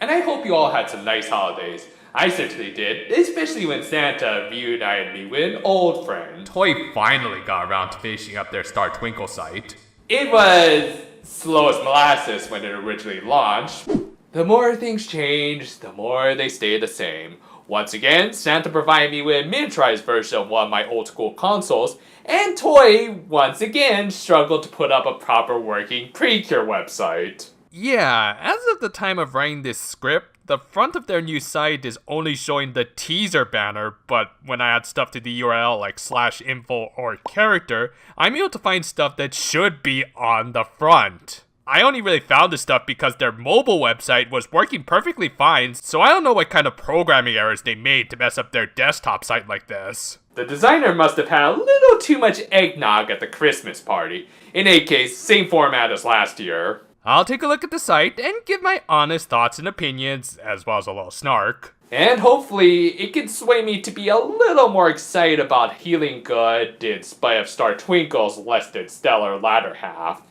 And I hope you all had some nice holidays. I certainly did, especially when Santa reunited me with an old friend. Toei finally got around to finishing up their Star Twinkle site. It was slow as molasses when it originally launched. The more things change, the more they stay the same. Once again, Santa provided me with a miniaturized version of one of my old school consoles, and Toei, once again, struggled to put up a proper working Precure website. Yeah, as of the time of writing this script, the front of their new site is only showing the teaser banner, but when I add stuff to the URL like /info or character, I'm able to find stuff that should be on the front. I only really found this stuff because their mobile website was working perfectly fine, so I don't know what kind of programming errors they made to mess up their desktop site like this. The designer must have had a little too much eggnog at the Christmas party. In any case, same format as last year. I'll take a look at the site and give my honest thoughts and opinions, as well as a little snark. And hopefully, it can sway me to be a little more excited about Healin Good in spite of Star Twinkle's less than stellar latter half.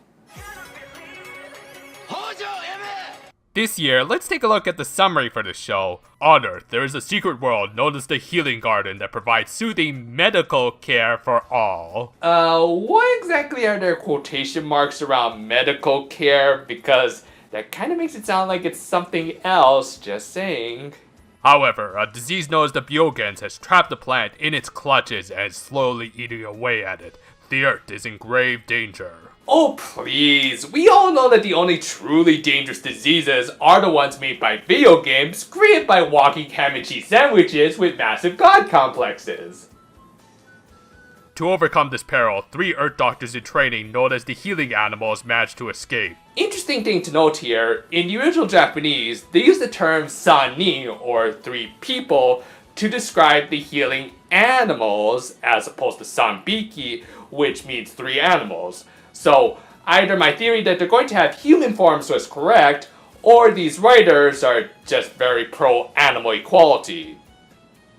This year, let's take a look at the summary for the show. On Earth, there is a secret world known as the Healing Garden that provides soothing medical care for all. What exactly are their quotation marks around medical care? Because that kind of makes it sound like it's something else, just saying. However, a disease known as the Byogens has trapped the planet in its clutches and is slowly eating away at it. The Earth is in grave danger. Oh please, we all know that the only truly dangerous diseases are the ones made by video games created by walking ham and cheese sandwiches with massive god complexes. To overcome this peril, 3 Earth doctors in training known as the Healing Animals managed to escape. Interesting thing to note here, in the original Japanese, they use the term Sanni, or 3 people, to describe the healing animals as opposed to Sanbiki, which means 3 animals. So, either my theory that they're going to have human forms was correct, or these writers are just very pro-animal equality.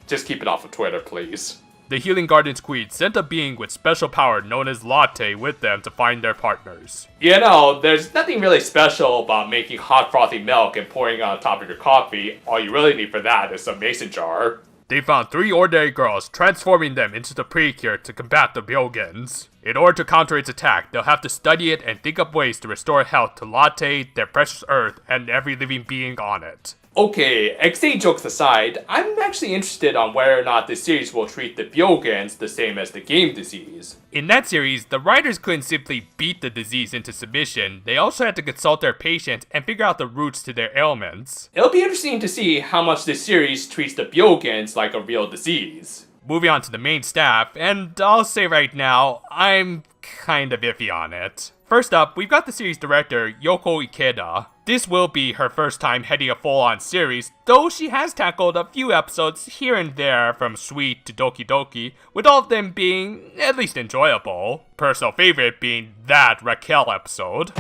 Just keep it off of Twitter, please. The Healing Garden's queen sent a being with special power known as Latte with them to find their partners. You know, there's nothing really special about making hot frothy milk and pouring it on top of your coffee. All you really need for that is a mason jar. They found 3 ordinary girls, transforming them into the Precure to combat the Byogens. In order to counter its attack, they'll have to study it and think up ways to restore health to Latte, their precious Earth, and every living being on it. Okay, XA jokes aside, I'm actually interested on whether or not this series will treat the Byogens the same as the game disease. In that series, the writers couldn't simply beat the disease into submission, they also had to consult their patients and figure out the roots to their ailments. It'll be interesting to see how much this series treats the Byogens like a real disease. Moving on to the main staff, and I'll say right now, I'm kind of iffy on it. First up, we've got the series director, Yoko Ikeda. This will be her first time heading a full-on series, though she has tackled a few episodes here and there from Sweet to Doki Doki, with all of them being at least enjoyable. Personal favorite being that Raquel episode.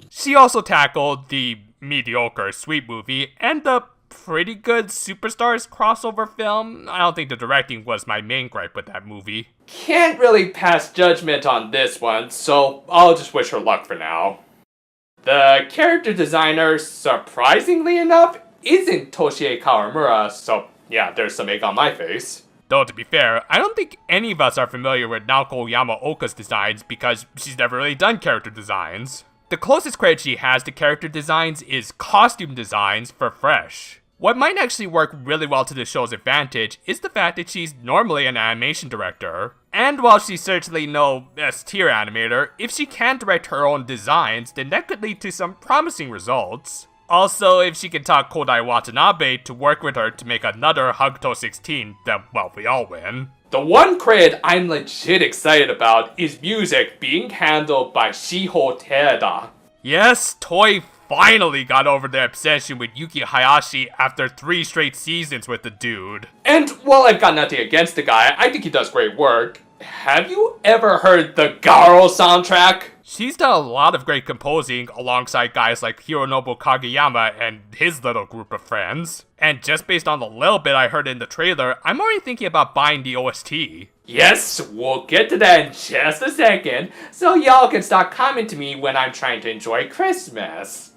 She also tackled the mediocre Sweet movie and the pretty good Superstars crossover film. I don't think the directing was my main gripe with that movie. Can't really pass judgment on this one, so I'll just wish her luck for now. The character designer, surprisingly enough, isn't Toshie Kawamura, so yeah, there's some egg on my face. Though to be fair, I don't think any of us are familiar with Naoko Yamaoka's designs because she's never really done character designs. The closest credit she has to character designs is costume designs for Fresh. What might actually work really well to the show's advantage is the fact that she's normally an animation director. And while she's certainly no S-tier animator, if she can direct her own designs, then that could lead to some promising results. Also, if she can talk Kodai Watanabe to work with her to make another Hugto 16, then, well, we all win. The one credit I'm legit excited about is music being handled by Shiho Terada. Yes, Toei finally got over their obsession with Yuki Hayashi after 3 straight seasons with the dude. And while I've got nothing against the guy, I think he does great work. Have you ever heard the Garo soundtrack? She's done a lot of great composing alongside guys like Hironobu Kageyama and his little group of friends. And just based on the little bit I heard in the trailer, I'm already thinking about buying the OST. Yes, we'll get to that in just a second, so y'all can stop commenting to me when I'm trying to enjoy Christmas.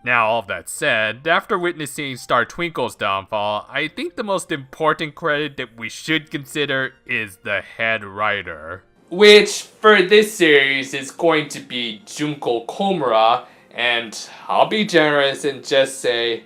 Now, all of that said, after witnessing Star Twinkle's downfall, I think the most important credit that we should consider is the head writer. Which, for this series, is going to be Junko Komura, and I'll be generous and just say,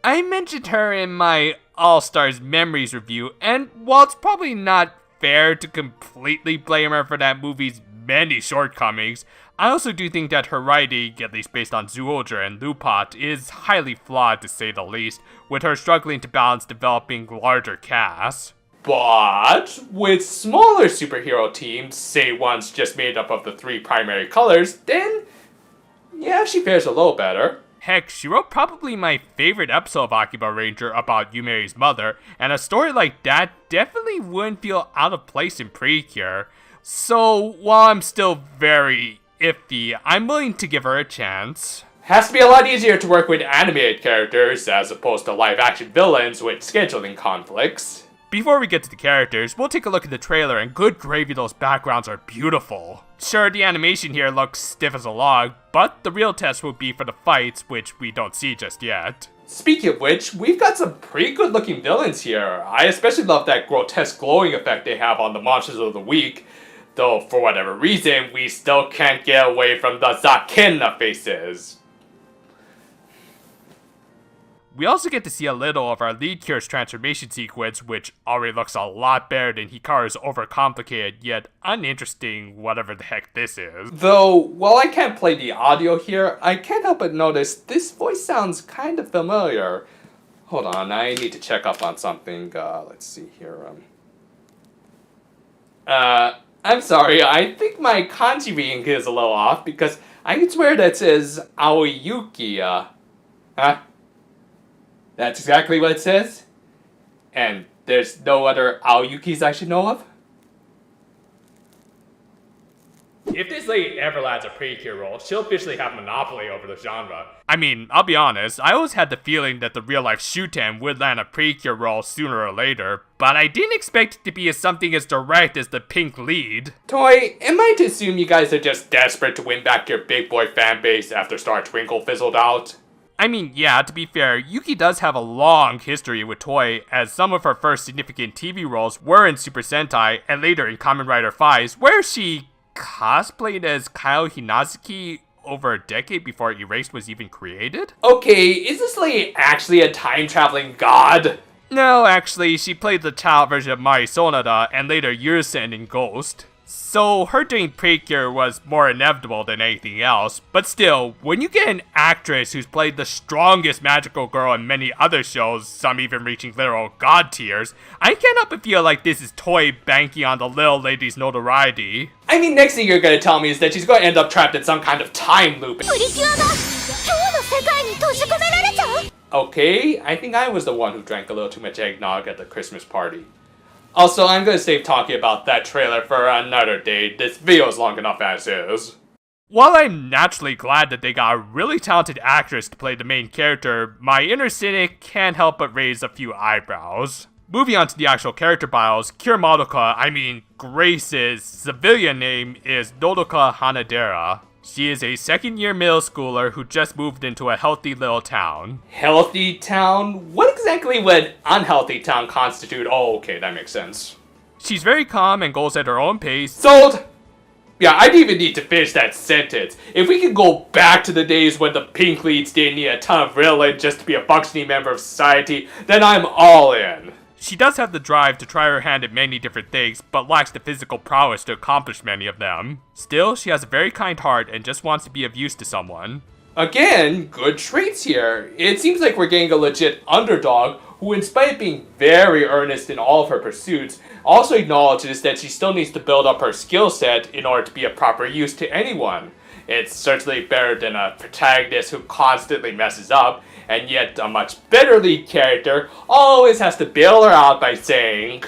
I mentioned her in my All-Stars Memories review, and while it's probably not fair to completely blame her for that movie's many shortcomings, I also do think that her writing, at least based on Zoolger and Lupat, is highly flawed to say the least, with her struggling to balance developing larger casts. But with smaller superhero teams, say ones just made up of the 3 primary colors, then yeah, she fares a little better. Heck, she wrote probably my favorite episode of Akiba Ranger about Yumeri's mother, and a story like that definitely wouldn't feel out of place in Precure. So, while I'm still very iffy, I'm willing to give her a chance. Has to be a lot easier to work with animated characters as opposed to live-action villains with scheduling conflicts. Before we get to the characters, we'll take a look at the trailer, and good gravy, those backgrounds are beautiful. Sure, the animation here looks stiff as a log, but the real test will be for the fights, which we don't see just yet. Speaking of which, we've got some pretty good looking villains here. I especially love that grotesque glowing effect they have on the monsters of the week, though for whatever reason, we still can't get away from the Zakenna faces. We also get to see a little of our lead Cure's transformation sequence, which already looks a lot better than Hikaru's overcomplicated yet uninteresting whatever the heck this is. Though, while I can't play the audio here, I can't help but notice this voice sounds kind of familiar. Hold on, I need to check up on something. Let's see here. I'm sorry, I think my kanji reading is a little off because I can swear that says Aoyuki, huh? That's exactly what it says? And there's no other Aoyukis I should know of? If this lady ever lands a Precure role, she'll officially have monopoly over the genre. I mean, I'll be honest, I always had the feeling that the real-life Shuten would land a Precure role sooner or later, but I didn't expect it to be something as direct as the pink lead. Toei, am I to assume you guys are just desperate to win back your big boy fanbase after Star Twinkle fizzled out? I mean, yeah, to be fair, Yuki does have a long history with Toei, as some of her first significant TV roles were in Super Sentai, and later in Kamen Rider Fives, where she cosplayed as Kyle Hinazuki over a decade before Erased was even created? Okay, is this lady actually a time-traveling god? No, actually, she played the child version of Mai Sonada, and later Yurisen in Ghost. So her doing Precure was more inevitable than anything else, but still, when you get an actress who's played the strongest magical girl in many other shows, some even reaching literal god tiers, I can't help but feel like this is Toei banking on the little lady's notoriety. I mean, next thing you're gonna tell me is that she's gonna end up trapped in some kind of time loop. Okay, I think I was the one who drank a little too much eggnog at the Christmas party. Also, I'm gonna save talking about that trailer for another day. This video is long enough as is. While I'm naturally glad that they got a really talented actress to play the main character, my inner cynic can't help but raise a few eyebrows. Moving on to the actual character bios, Cure Grace's civilian name is Nodoka Hanadera. She is a second-year middle schooler who just moved into a healthy little town. Healthy town? What exactly would unhealthy town constitute? Oh, okay, that makes sense. She's very calm and goes at her own pace. Sold! Yeah, I didn't even need to finish that sentence. If we could go back to the days when the pink leads didn't need a ton of Ritalin just to be a functioning member of society, then I'm all in. She does have the drive to try her hand at many different things, but lacks the physical prowess to accomplish many of them. Still, she has a very kind heart and just wants to be of use to someone. Again, good traits here. It seems like we're getting a legit underdog who, in spite of being very earnest in all of her pursuits, also acknowledges that she still needs to build up her skill set in order to be of proper use to anyone. It's certainly better than a protagonist who constantly messes up, and yet a much better lead character always has to bail her out by saying,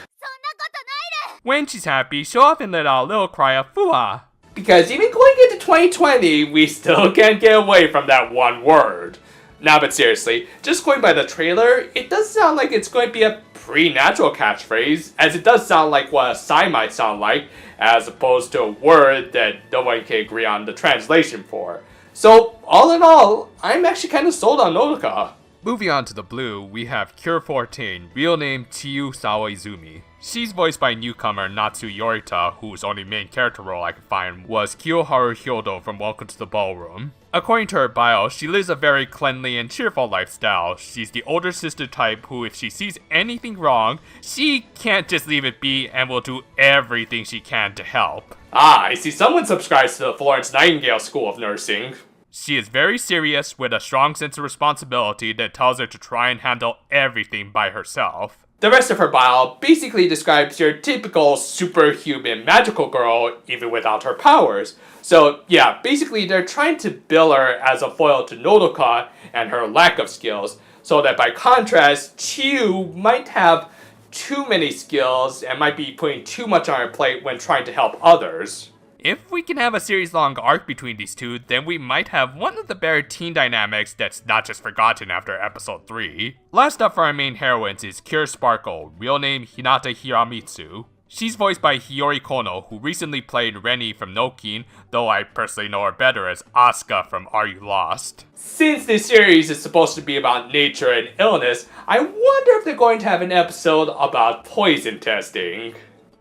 when she's happy, she'll often let out a little cry of "Fua." Because even going into 2020, we still can't get away from that one word. Now, but seriously, just going by the trailer, it does sound like it's going to be a pretty natural catchphrase, as it does sound like what a sign might sound like, as opposed to a word that no one can agree on the translation for. So, all in all, I'm actually kind of sold on Nodoka. Moving on to the blue, we have Cure 14, real name Chiyu Sawaizumi. She's voiced by newcomer Natsu Yorita, whose only main character role I could find was Kiyoharu Hyodo from Welcome to the Ballroom. According to her bio, she lives a very cleanly and cheerful lifestyle. She's the older sister type who, if she sees anything wrong, she can't just leave it be and will do everything she can to help. Ah, I see someone subscribes to the Florence Nightingale School of Nursing. She is very serious with a strong sense of responsibility that tells her to try and handle everything by herself. The rest of her bio basically describes your typical superhuman magical girl, even without her powers. So yeah, basically they're trying to bill her as a foil to Nodoka and her lack of skills, so that by contrast, Chiyu might have too many skills and might be putting too much on her plate when trying to help others. If we can have a series-long arc between these two, then we might have one of the better teen dynamics that's not just forgotten after episode 3. Last up for our main heroines is Cure Sparkle, real name Hinata Hiramitsu. She's voiced by Hiyori Kono, who recently played Rennie from Nokin, though I personally know her better as Asuka from Are You Lost? Since this series is supposed to be about nature and illness, I wonder if they're going to have an episode about poison testing.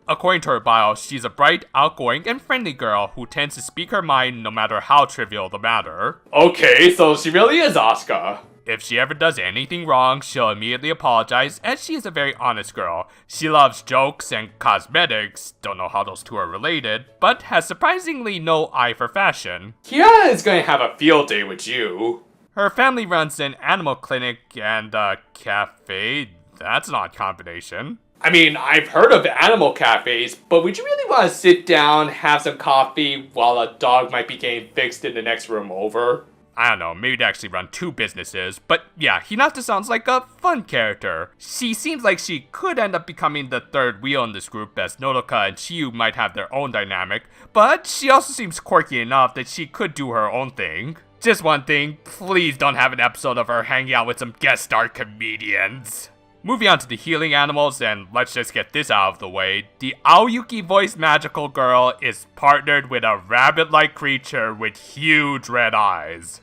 According to her bio, she's a bright, outgoing, and friendly girl who tends to speak her mind no matter how trivial the matter. Okay, so she really is Asuka. If she ever does anything wrong, she'll immediately apologize, as she is a very honest girl. She loves jokes and cosmetics, don't know how those two are related, but has surprisingly no eye for fashion. Kiara is going to have a field day with you. Her family runs an animal clinic and a cafe. That's an odd combination. I mean, I've heard of animal cafes, but would you really want to sit down, have some coffee, while a dog might be getting fixed in the next room over? I don't know, maybe they actually run 2 businesses, but yeah, Hinata sounds like a fun character. She seems like she could end up becoming the third wheel in this group, as Nodoka and Chiyu might have their own dynamic, but she also seems quirky enough that she could do her own thing. Just one thing, please don't have an episode of her hanging out with some guest star comedians. Moving on to the healing animals, and let's just get this out of the way. The Aoyuki voiced magical girl is partnered with a rabbit-like creature with huge red eyes.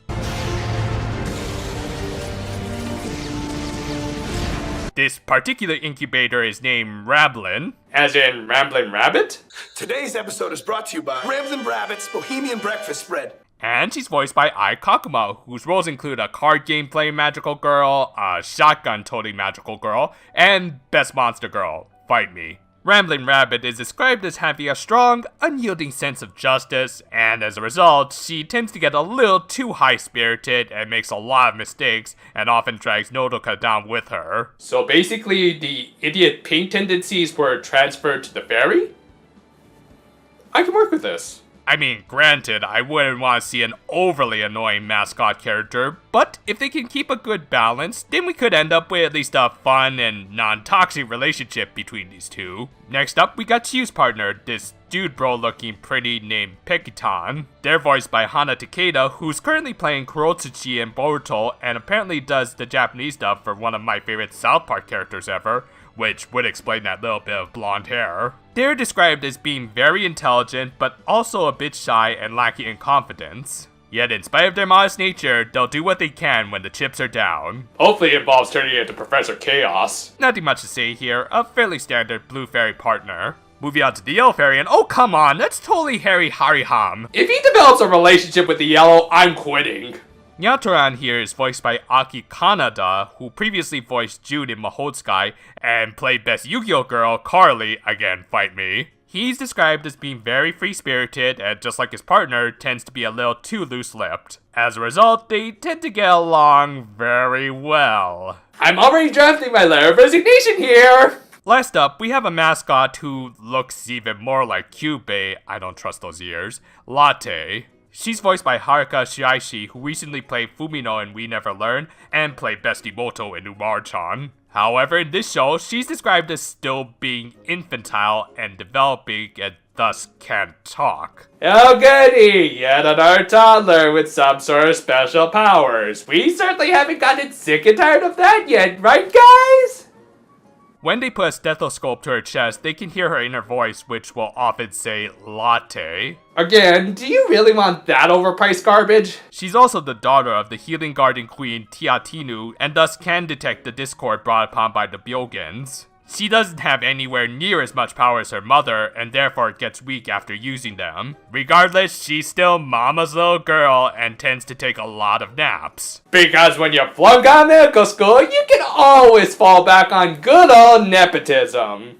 This particular incubator is named Rablin. As in Ramblin' Rabbit? Today's episode is brought to you by Ramblin' Rabbit's Bohemian Breakfast Spread. And she's voiced by Ai Kakuma, whose roles include a card game playing magical girl, a shotgun toting magical girl, and best monster girl, Fight Me. Ramblin' Rabbit is described as having a strong, unyielding sense of justice, and as a result, she tends to get a little too high-spirited and makes a lot of mistakes, and often drags Nodoka down with her. So basically, the idiot pink tendencies were transferred to the fairy? I can work with this. I mean, granted, I wouldn't want to see an overly annoying mascot character, but if they can keep a good balance, then we could end up with at least a fun and non-toxic relationship between these two. Next up, we got Chiyu's partner, this dude bro looking pretty named Pekitan. They're voiced by Hana Takeda, who's currently playing Kurotsuchi in Boruto, and apparently does the Japanese dub for one of my favorite South Park characters ever, which would explain that little bit of blonde hair. They're described as being very intelligent, but also a bit shy and lacking in confidence. Yet in spite of their modest nature, they'll do what they can when the chips are down. Hopefully it involves turning into Professor Chaos. Nothing much to say here, a fairly standard blue fairy partner. Moving on to the yellow fairy, and oh come on, that's totally Harry Hariham. If he develops a relationship with the yellow, I'm quitting. Nyatoran here is voiced by Aki Kanada, who previously voiced Jude in Mahotsukai, and played Best Yu-Gi-Oh! Girl, Carly, again, Fight Me. He's described as being very free-spirited, and just like his partner, tends to be a little too loose-lipped. As a result, they tend to get along very well. I'm already drafting my letter of resignation here! Last up, we have a mascot who looks even more like Kyubey, I don't trust those ears, Latte. She's voiced by Haruka Shiaishi, who recently played Fumino in We Never Learn, and played Bestie Moto in Umar-chan. However, in this show, she's described as still being infantile and developing, and thus can't talk. Oh goody, yet another toddler with some sort of special powers. We certainly haven't gotten sick and tired of that yet, right guys? When they put a stethoscope to her chest, they can hear her inner voice, which will often say latte. Again, do you really want that overpriced garbage? She's also the daughter of the Healing Garden Queen Tiatinu, and thus can detect the discord brought upon by the Byogans. She doesn't have anywhere near as much power as her mother, and therefore gets weak after using them. Regardless, she's still Mama's little girl and tends to take a lot of naps. Because when you flunk out of medical school, you can always fall back on good old nepotism.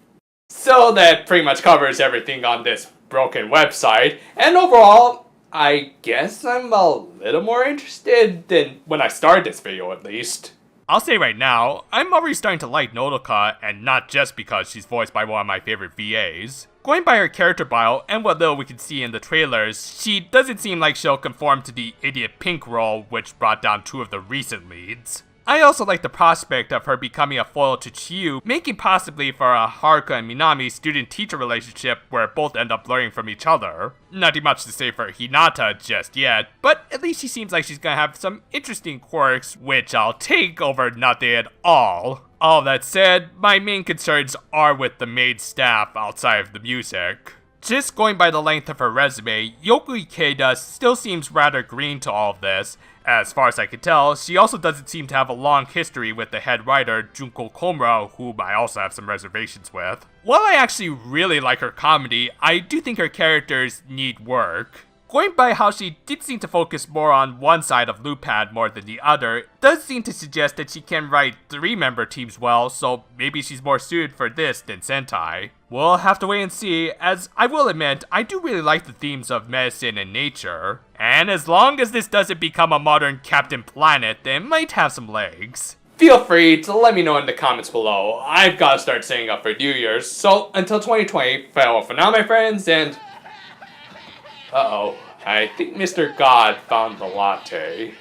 So that pretty much covers everything on this broken website, and overall, I guess I'm a little more interested than when I started this video at least. I'll say right now, I'm already starting to like Nodoka, and not just because she's voiced by one of my favorite VAs. Going by her character bio and what little we can see in the trailers, she doesn't seem like she'll conform to the Idiot Pink role, which brought down 2 of the recent leads. I also like the prospect of her becoming a foil to Chiyu, making possibly for a Haruka and Minami student-teacher relationship where both end up learning from each other. Nothing much to say for Hinata just yet, but at least she seems like she's gonna have some interesting quirks, which I'll take over nothing at all. All that said, my main concerns are with the maid staff outside of the music. Just going by the length of her resume, Yoko Ikeda still seems rather green to all of this. As far as I can tell, she also doesn't seem to have a long history with the head writer, Junko Komura, whom I also have some reservations with. While I actually really like her comedy, I do think her characters need work. Going by how she did seem to focus more on one side of Loopad more than the other, does seem to suggest that she can write 3-member teams well, so maybe she's more suited for this than Sentai. We'll have to wait and see, as I will admit, I do really like the themes of medicine and nature. And as long as this doesn't become a modern Captain Planet, then it might have some legs. Feel free to let me know in the comments below. I've got to start saving up for New Year's, so until 2020, farewell for now, my friends, and... Uh-oh, I think Mr. God found the latte.